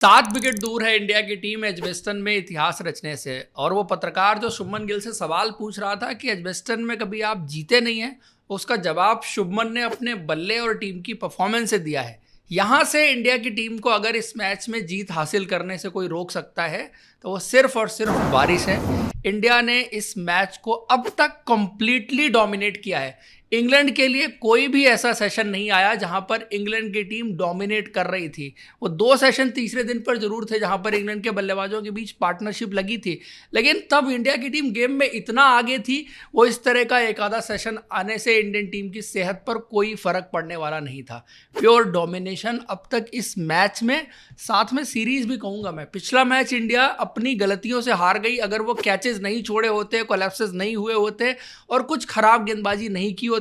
7 wicket दूर है India की टीम एजबेस्टन में इतिहास रचने से। और वो पत्रकार जो शुभमन गिल से सवाल पूछ रहा था कि एजबेस्टन में कभी आप जीते नहीं हैं, उसका जवाब शुभमन ने अपने बल्ले और टीम की परफॉर्मेंस से दिया है। यहां से इंडिया की टीम को अगर इस मैच में जीत हासिल करने से कोई रोक सकता है तो वो सिर्फ और सिर्फ बारिश है। इंडिया ने इस मैच को अब तक कंप्लीटली डोमिनेट किया है। इंग्लैंड के लिए कोई भी ऐसा सेशन नहीं आया जहां पर इंग्लैंड की टीम डोमिनेट कर रही थी। वो 2 सेशन तीसरे दिन पर जरूर थे जहां पर इंग्लैंड के बल्लेबाजों के बीच पार्टनरशिप लगी थी, लेकिन तब इंडिया की टीम गेम में इतना आगे थी, वो इस तरह का एक आधा सेशन आने से इंडियन टीम की सेहत पर कोई फर्क पड़ने वाला नहीं था। प्योर डोमिनेशन अब तक इस मैच में, साथ में सीरीज भी कहूंगा मैं। पिछला मैच इंडिया अपनी गलतियों से हार गई। अगर वो कैचेस नहीं छोड़े होते, कोलैप्सेस नहीं हुए होते और कुछ खराब गेंदबाजी नहीं की होती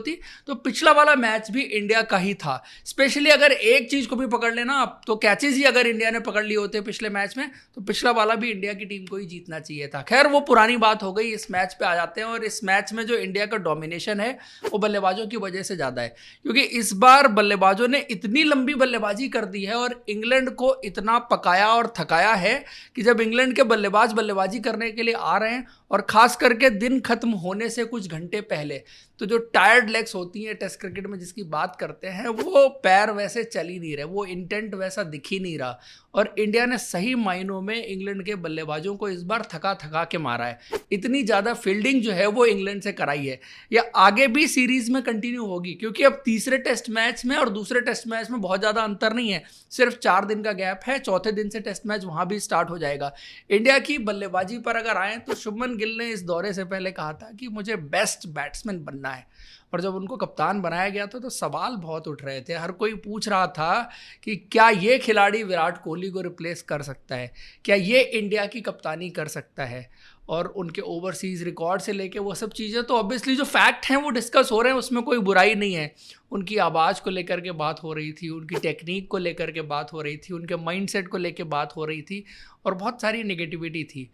तो पिछला वाला मैच भी इंडिया का ही था। स्पेशली अगर एक चीज को भी पकड़ लेना आप, तो कैचेस ही अगर इंडिया ने पकड़ लिए होते पिछले मैच में तो पिछला वाला भी इंडिया की टीम को ही जीतना चाहिए था। खैर वो पुरानी बात हो गई। इस मैच पे आ जाते हैं। और इस मैच में जो इंडिया का डोमिनेशन है वो बल्लेबाजों की वजह से ज्यादा है, क्योंकि इस बार बल्लेबाजों ने इतनी लंबी बल्लेबाजी कर दी है और इंग्लैंड को इतना पकाया और थकाया है कि जब इंग्लैंड के बल्लेबाज बल्लेबाजी करने के लिए आ रहे हैं और खास करके दिन खत्म होने से कुछ घंटे पहले, तो जो टायर्ड लेग्स होती हैं टेस्ट क्रिकेट में जिसकी बात करते हैं, वो पैर वैसे चल ही नहीं रहे, वो इंटेंट वैसा दिख ही नहीं रहा। और इंडिया ने सही मायनों में इंग्लैंड के बल्लेबाजों को इस बार थका थका के मारा है। इतनी ज़्यादा फील्डिंग जो है वो इंग्लैंड से कराई है। या आगे भी सीरीज में कंटिन्यू होगी, क्योंकि अब तीसरे टेस्ट मैच में और दूसरे टेस्ट मैच में बहुत ज़्यादा अंतर नहीं है, सिर्फ 4 दिन का गैप है। चौथे दिन से टेस्ट मैच वहाँ भी स्टार्ट हो जाएगा। इंडिया की बल्लेबाजी पर अगर आए तो शुभमन गिल ने इस दौरे से पहले कहा था कि मुझे बेस्ट बैट्समैन बनना है। और जब उनको कप्तान बनाया गया था तो सवाल बहुत उठ रहे थे। हर कोई पूछ रहा था कि क्या ये खिलाड़ी विराट कोहली को रिप्लेस कर सकता है, क्या ये इंडिया की कप्तानी कर सकता है। और उनके ओवरसीज रिकॉर्ड से लेके वो सब चीज़ें तो ऑब्वियसली जो फैक्ट हैं वो डिस्कस हो रहे हैं, उसमें कोई बुराई नहीं है। उनकी आवाज़ को लेकर के बात हो रही थी, उनकी टेक्निक को लेकर के बात हो रही थी, उनके माइंडसेट को लेकर बात हो रही थी और बहुत सारी नेगेटिविटी थी।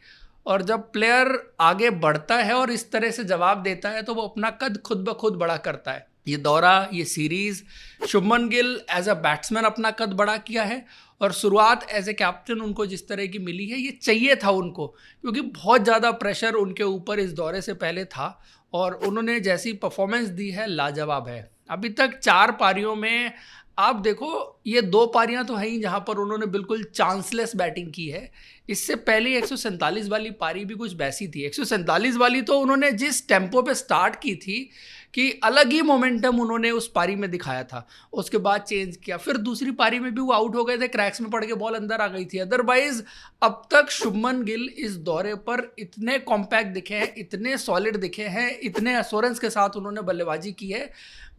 और जब प्लेयर आगे बढ़ता है और इस तरह से जवाब देता है तो वो अपना कद खुद ब खुद बड़ा करता है। ये दौरा, ये series, Shubman Gill as a batsman अपना कद बड़ा किया है। और शुरुआत एज ए कैप्टन उनको जिस तरह की मिली है, ये चाहिए था उनको, क्योंकि बहुत ज़्यादा प्रेशर उनके ऊपर इस दौरे से पहले था। और उन्होंने जैसी परफॉर्मेंस दी है लाजवाब है। अभी तक 4 पारियों में आप देखो, ये 2 पारियां तो हैं ही जहां पर उन्होंने बिल्कुल चांसलेस बैटिंग की है। इससे पहले 147 वाली पारी भी कुछ वैसी थी। 147 वाली तो उन्होंने जिस टेम्पो पे स्टार्ट की थी कि अलग ही मोमेंटम उन्होंने उस पारी में दिखाया था, उसके बाद चेंज किया। फिर दूसरी पारी में भी वो आउट हो गए थे, क्रैक्स में पड़ के बॉल अंदर आ गई थी। अदरवाइज अब तक शुभमन गिल इस दौरे पर इतने कॉम्पैक्ट दिखे हैं, इतने सॉलिड दिखे हैं, इतने एश्योरेंस के साथ उन्होंने बल्लेबाजी की है।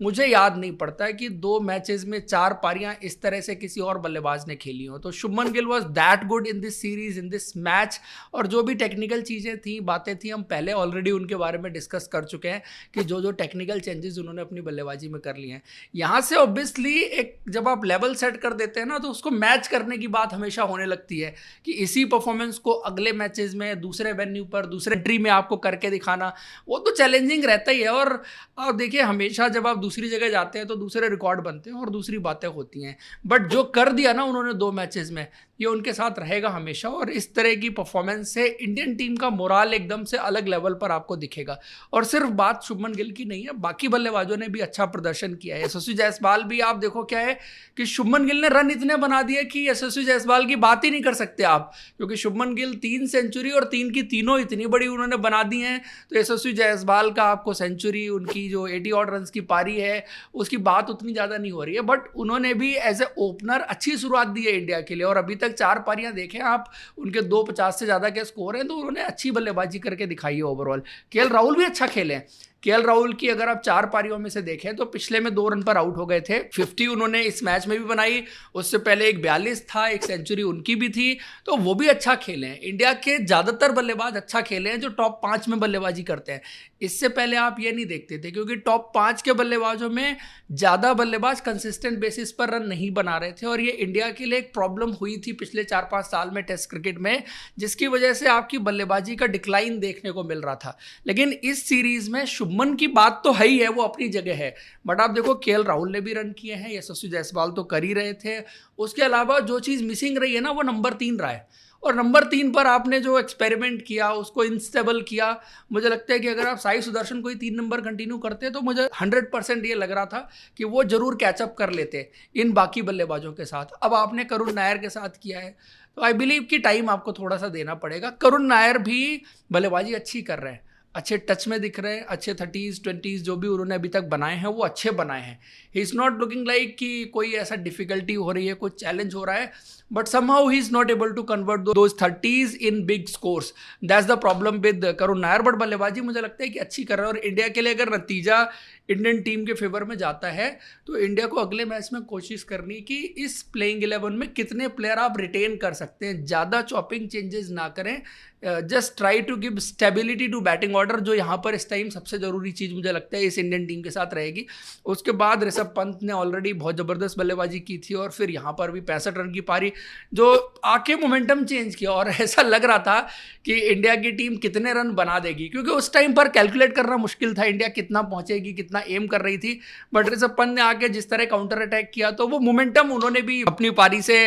मुझे याद नहीं पड़ता कि 2 मैचेस में 4 पारियां इस तरह से किसी और बल्लेबाज ने खेली हो। तो Shubman Gill was that good in this series, in this match. और जो भी टेक्निकल चीज़ें थी, बातें थी, हम पहले ऑलरेडी उनके बारे में डिस्कस कर चुके हैं कि जो जो टेक्निकल चेंजेस उन्होंने अपनी बल्लेबाजी में कर लिए हैं। यहाँ से ऑब्वियसली एक जब आप लेवल सेट कर देते हैं ना, तो उसको मैच करने की बात हमेशा होने लगती है कि इसी परफॉर्मेंस को अगले मैचेस में दूसरे वेन्यू पर दूसरे एंट्री में आपको करके दिखाना, वो तो चैलेंजिंग रहता ही है। और आप देखिए, हमेशा जब आप दूसरी जगह जाते हैं तो दूसरे रिकॉर्ड बनते हैं और दूसरी बातें होती हैं। बट जो कर दिया ना उन्होंने 2 मैचेस में, ये उनके साथ रहेगा हमेशा। और इस तरह की परफॉर्मेंस से इंडियन टीम का मोराल एकदम से अलग लेवल पर आपको दिखेगा। और सिर्फ बात शुभमन गिल की नहीं है, बाकी बल्लेबाजों ने भी अच्छा प्रदर्शन किया है। यशस्वी जायसवाल भी, आप देखो क्या है कि शुभमन गिल ने रन इतने बना दिए कि यशस्वी जायसवाल की बात ही नहीं कर सकते आप, क्योंकि शुभमन गिल 3 सेंचुरी और 3 की तीनों इतनी बड़ी उन्होंने बना दी हैं। तो यशस्वी जायसवाल का आपको सेंचुरी, उनकी जो 80 ऑड रन की पारी है, उसकी बात उतनी ज़्यादा नहीं हो रही है। बट उन्होंने भी एज ए ओपनर अच्छी शुरुआत दी है इंडिया के लिए। और अभी तक 4 पारियां देखें आप, उनके 250 से ज़्यादा के स्कोर हैं, तो उन्होंने अच्छी बल्लेबाजी करके दिखाई है ओवरऑल। केएल राहुल भी अच्छा खेले हैं। केएल राहुल की अगर आप 4 पारियों में से देखें तो पिछले में 2 रन पर आउट हो गए थे। 50 उन्होंने इस मैच में भी बनाई, उससे पहले एक 42 था, एक सेंचुरी उनकी भी थी, तो वो भी अच्छा खेले हैं। इंडिया के ज़्यादातर बल्लेबाज अच्छा खेले हैं जो टॉप 5 में बल्लेबाजी करते हैं। इससे पहले आप ये नहीं देखते थे, क्योंकि टॉप 5 के बल्लेबाजों में ज़्यादा बल्लेबाज कंसिस्टेंट बेसिस पर रन नहीं बना रहे थे। और ये इंडिया के लिए एक प्रॉब्लम हुई थी पिछले 4-5 साल में टेस्ट क्रिकेट में, जिसकी वजह से आपकी बल्लेबाजी का डिक्लाइन देखने को मिल रहा था। लेकिन इस सीरीज में शुभमन की बात तो है ही है, वो अपनी जगह है, बट आप देखो केएल राहुल ने भी रन किए हैं, यशस्वी जायसवाल तो कर ही रहे थे। उसके अलावा जो चीज़ मिसिंग रही है ना वो नंबर 3 रहा है, और नंबर 3 पर आपने जो एक्सपेरिमेंट किया उसको इंस्टेबल किया। मुझे लगता है कि अगर आप साई सुदर्शन को ही 3 नंबर कंटिन्यू करते तो मुझे 100% ये लग रहा था कि वो जरूर कैचअप कर लेते इन बाकी बल्लेबाजों के साथ। अब आपने करुण नायर के साथ किया है, तो आई बिलीव कि टाइम आपको थोड़ा सा देना पड़ेगा। करुण नायर भी बल्लेबाजी अच्छी कर रहे हैं, अच्छे टच में दिख रहे हैं, अच्छे 30s 20s जो भी उन्होंने अभी तक बनाए हैं वो अच्छे बनाए हैं। He is not looking like कि कोई ऐसा डिफिकल्टी हो रही है, कोई चैलेंज हो रहा है, but somehow he is not able to convert those 30s in big scores. That's the problem with Karun Nair. But बल्लेबाजी मुझे लगता है कि अच्छी कर रहा है, और इंडिया के लिए अगर नतीजा इंडियन टीम के फेवर में जाता है तो इंडिया को अगले मैच में कोशिश करनी कि इस प्लेइंग 11 में कितने प्लेयर आप रिटेन कर सकते हैं, ज़्यादा चॉपिंग चेंजेस ना करें, just try to give stability to batting order, जो यहाँ पर इस टाइम सबसे ज़रूरी चीज़ मुझे लगता है इस इंडियन टीम के साथ रहेगी। उसके बाद ऋषभ पंत ने ऑलरेडी बहुत ज़बरदस्त बल्लेबाजी की थी, और फिर यहाँ पर भी 65 रन की पारी जो आके मोमेंटम चेंज किया, और ऐसा लग रहा था कि इंडिया की टीम कितने रन बना देगी, क्योंकि उस टाइम पर कैलकुलेट करना मुश्किल था इंडिया कितना पहुंचेगी, कितना एम कर रही थी। बट ऋषभ पंत ने आके जिस तरह काउंटर अटैक किया तो वो मोमेंटम उन्होंने भी अपनी पारी से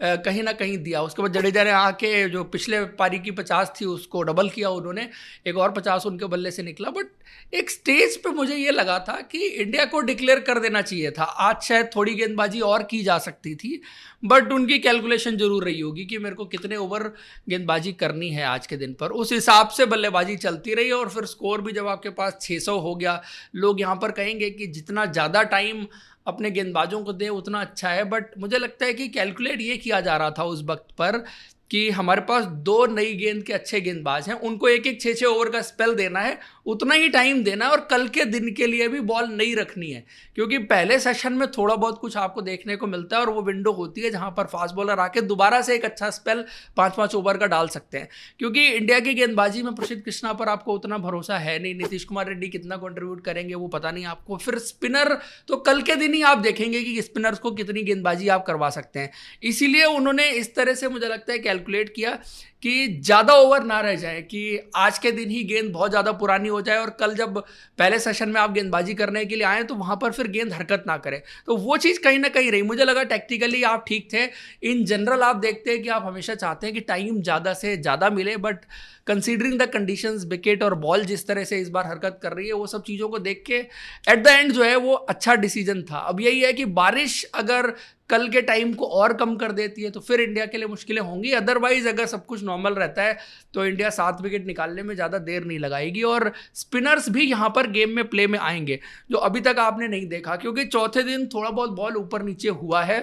कहीं ना कहीं दिया। उसके बाद जडेजा ने आके जो पिछले पारी की 50 थी उसको डबल किया उन्होंने, एक और 50 उनके बल्ले से निकला। बट एक स्टेज पे मुझे ये लगा था कि इंडिया को डिक्लेयर कर देना चाहिए था, आज शायद थोड़ी गेंदबाजी और की जा सकती थी, बट उनकी कैलकुलेशन जरूर रही होगी कि मेरे को कितने ओवर गेंदबाजी करनी है आज के दिन पर, उस हिसाब से बल्लेबाजी चलती रही। और फिर स्कोर भी जब आपके पास 600 हो गया, लोग यहाँ पर कहेंगे कि जितना ज़्यादा टाइम अपने गेंदबाजों को दे उतना अच्छा है, बट मुझे लगता है कि कैलकुलेट ये किया जा रहा था उस वक्त पर कि हमारे पास 2 नई गेंद के अच्छे गेंदबाज हैं, उनको एक 6-6 ओवर का स्पेल देना है, उतना ही टाइम देना है, और कल के दिन के लिए भी बॉल नहीं रखनी है, क्योंकि पहले सेशन में थोड़ा बहुत कुछ आपको देखने को मिलता है, और वो विंडो होती है जहां पर फास्ट बॉलर आके दोबारा से एक अच्छा स्पेल 5-5 ओवर का डाल सकते हैं। क्योंकि इंडिया की गेंदबाजी में प्रसिद्ध कृष्णा पर आपको उतना भरोसा है नहीं, नीतीश कुमार रेड्डी कितना कॉन्ट्रीब्यूट करेंगे वो पता नहीं आपको, फिर स्पिनर तो कल के दिन ही आप देखेंगे कि स्पिनर्स को कितनी गेंदबाजी आप करवा सकते हैं। इसीलिए उन्होंने इस तरह से मुझे लगता है कैलकुलेट किया कि ज़्यादा ओवर ना रह जाए, कि आज के दिन ही गेंद बहुत ज़्यादा पुरानी हो जाए, और कल जब पहले सेशन में आप गेंदबाजी करने के लिए आए तो वहाँ पर फिर गेंद हरकत ना करे। तो वो चीज़ कहीं ना कहीं रही। मुझे लगा टैक्टिकली आप ठीक थे, इन जनरल आप देखते हैं कि आप हमेशा चाहते हैं कि टाइम ज़्यादा से ज़्यादा मिले, but considering the conditions, wicket और बॉल जिस तरह से इस बार हरकत कर रही है, वो सब चीज़ों को देख के एट द एंड जो है वो अच्छा डिसीजन था। अब यही है कि बारिश अगर कल के टाइम को और कम कर देती है तो फिर इंडिया के लिए मुश्किलें होंगी, अदरवाइज अगर सब कुछ नॉर्मल रहता है तो इंडिया 7 विकेट निकालने में ज़्यादा देर नहीं लगाएगी, और स्पिनर्स भी यहाँ पर गेम में प्ले में आएंगे जो अभी तक आपने नहीं देखा, क्योंकि चौथे दिन थोड़ा बहुत बॉल ऊपर नीचे हुआ है,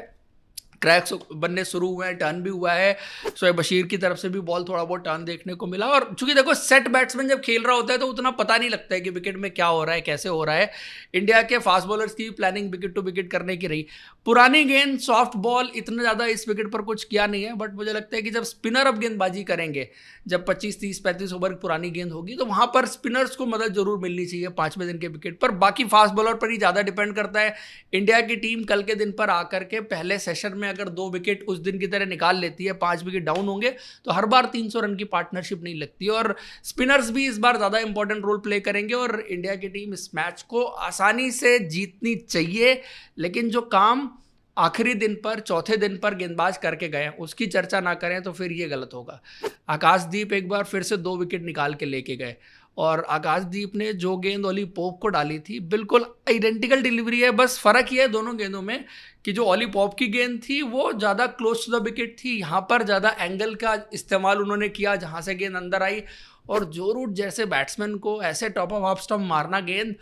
क्रैक्स बनने शुरू हुए हैं, टर्न भी हुआ है, शोएब बशीर की तरफ से भी बॉल थोड़ा बहुत टर्न देखने को मिला। और चूंकि देखो सेट बैट्समैन जब खेल रहा होता है तो उतना पता नहीं लगता है कि विकेट में क्या हो रहा है, कैसे हो रहा है। इंडिया के फास्ट बॉलर्स की प्लानिंग विकेट टू विकेट करने की रही, पुरानी गेंद सॉफ्ट बॉल इतना ज़्यादा इस विकेट पर कुछ किया नहीं है, बट मुझे लगता है कि जब स्पिनर अब गेंदबाजी करेंगे, जब 25, 30, 35 ओवर पुरानी गेंद होगी तो वहाँ पर स्पिनर्स को मदद जरूर मिलनी चाहिए 5वें दिन के विकेट पर। बाकी फास्ट बॉलर पर ही ज़्यादा डिपेंड करता है। इंडिया की टीम कल के दिन पर आकर के पहले सेशन में अगर 2 विकेट उस दिन की तरह निकाल लेती है, 5 विकेट डाउन होंगे तो हर बार 300 रन की पार्टनरशिप नहीं लगती, और स्पिनर्स भी इस बार ज़्यादा इंपॉर्टेंट रोल प्ले करेंगे, और इंडिया की टीम इस मैच को आसानी से जीतनी चाहिए। लेकिन जो काम आखिरी दिन पर, चौथे दिन पर गेंदबाज करके गए उसकी चर्चा ना करें तो फिर ये गलत होगा। आकाशदीप एक बार फिर से 2 विकेट निकाल के लेके गए, और आकाशदीप ने जो गेंद ओली पॉप को डाली थी बिल्कुल आइडेंटिकल डिलीवरी है, बस फर्क ये है दोनों गेंदों में कि जो ओली पॉप की गेंद थी वो ज़्यादा क्लोज टू द विकेट थी, यहाँ पर ज़्यादा एंगल का इस्तेमाल उन्होंने किया जहाँ से गेंद अंदर आई, और जो रूट जैसे बैट्समैन को ऐसे टॉप ऑफ ऑफ स्टंप मारना गेंद,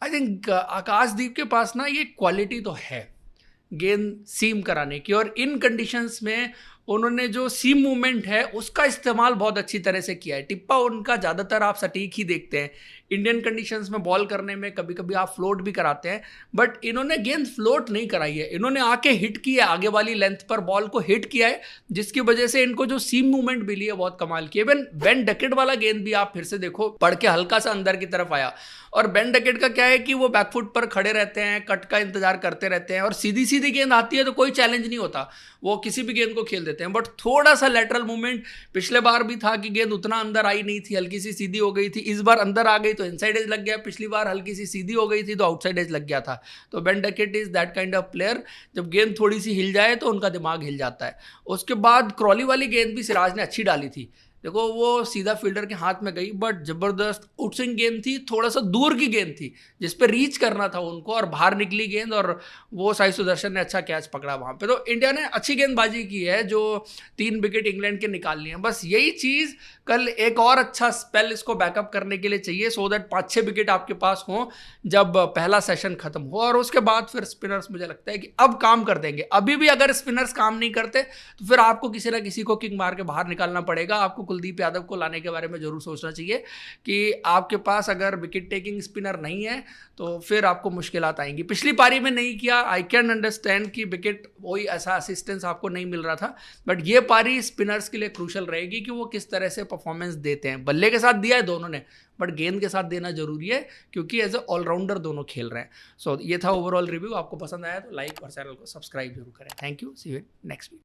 आई थिंक आकाशदीप के पास ना ये क्वालिटी तो है गेंद सीम कराने की, और इन कंडीशंस में उन्होंने जो सीम मूवमेंट है उसका इस्तेमाल बहुत अच्छी तरह से किया है। टिप्पा उनका ज़्यादातर आप सटीक ही देखते हैं, इंडियन कंडीशंस में बॉल करने में कभी कभी आप फ्लोट भी कराते हैं, बट इन्होंने गेंद फ्लोट नहीं कराई है, इन्होंने आके हिट किया, आगे वाली लेंथ पर बॉल को हिट किया है, जिसकी वजह से इनको जो सीम मूवमेंट मिली है बहुत कमाल की है। इवन बेन डकेट वाला गेंद भी आप फिर से देखो, पड़ के हल्का सा अंदर की तरफ आया, और बेन डकेट का क्या है कि वो बैकफुट पर खड़े रहते हैं, कट का इंतजार करते रहते हैं, और सीधी सीधी गेंद आती है तो कोई चैलेंज नहीं होता, वो किसी भी गेंद को खेल देते हैं, बट थोड़ा सा लेटरल मूवमेंट पिछले बार भी था कि गेंद उतना अंदर आई नहीं थी, हल्की सी सीधी हो गई थी, इस बार अंदर आ गई तो इनसाइड एज लग गया, पिछली बार हल्की सी सीधी हो गई थी तो आउटसाइड एज लग गया था। तो Ben Duckett is that kind of player, जब गेंद थोड़ी सी हिल जाए तो उनका दिमाग हिल जाता है। उसके बाद क्रॉली वाली गेंद भी सिराज ने अच्छी डाली थी, देखो वो सीधा फील्डर के हाथ में गई, बट जबरदस्त आउटस्विंग गेंद थी, थोड़ा सा दूर की गेंद थी जिस पे रीच करना था उनको, और बाहर निकली गेंद, और वो साई सुदर्शन ने अच्छा कैच पकड़ा वहां पे। तो इंडिया ने अच्छी गेंदबाजी की है, जो 3 विकेट इंग्लैंड के निकाल लिए हैं। बस यही चीज कल एक और अच्छा स्पेल इसको बैकअप करने के लिए चाहिए, सो दैट 5-6 विकेट आपके पास हों जब पहला सेशन खत्म हो, और उसके बाद फिर स्पिनर्स मुझे लगता है कि अब काम कर देंगे। अभी भी अगर स्पिनर्स काम नहीं करते तो फिर आपको किसी ना किसी को किक मार के बाहर निकालना पड़ेगा। आपको कुलदीप यादव को लाने के बारे में जरूर सोचना चाहिए कि आपके पास अगर विकेट टेकिंग स्पिनर नहीं है तो फिर आपको मुश्किलात आएंगी। पिछली पारी में नहीं किया, आई कैन अंडरस्टैंड कि विकेट वही ऐसा असिस्टेंस आपको नहीं मिल रहा था, बट ये पारी स्पिनर्स के लिए क्रूशल रहेगी कि वो किस तरह से परफॉर्मेंस देते हैं। बल्ले के साथ दिया है दोनों ने, बट गेंद के साथ देना जरूरी है क्योंकि एज ए ऑलराउंडर दोनों खेल रहे हैं। सो ये था ओवरऑल रिव्यू। आपको पसंद आया तो लाइक और चैनल को सब्सक्राइब जरूर करें। Thank you, see you next week.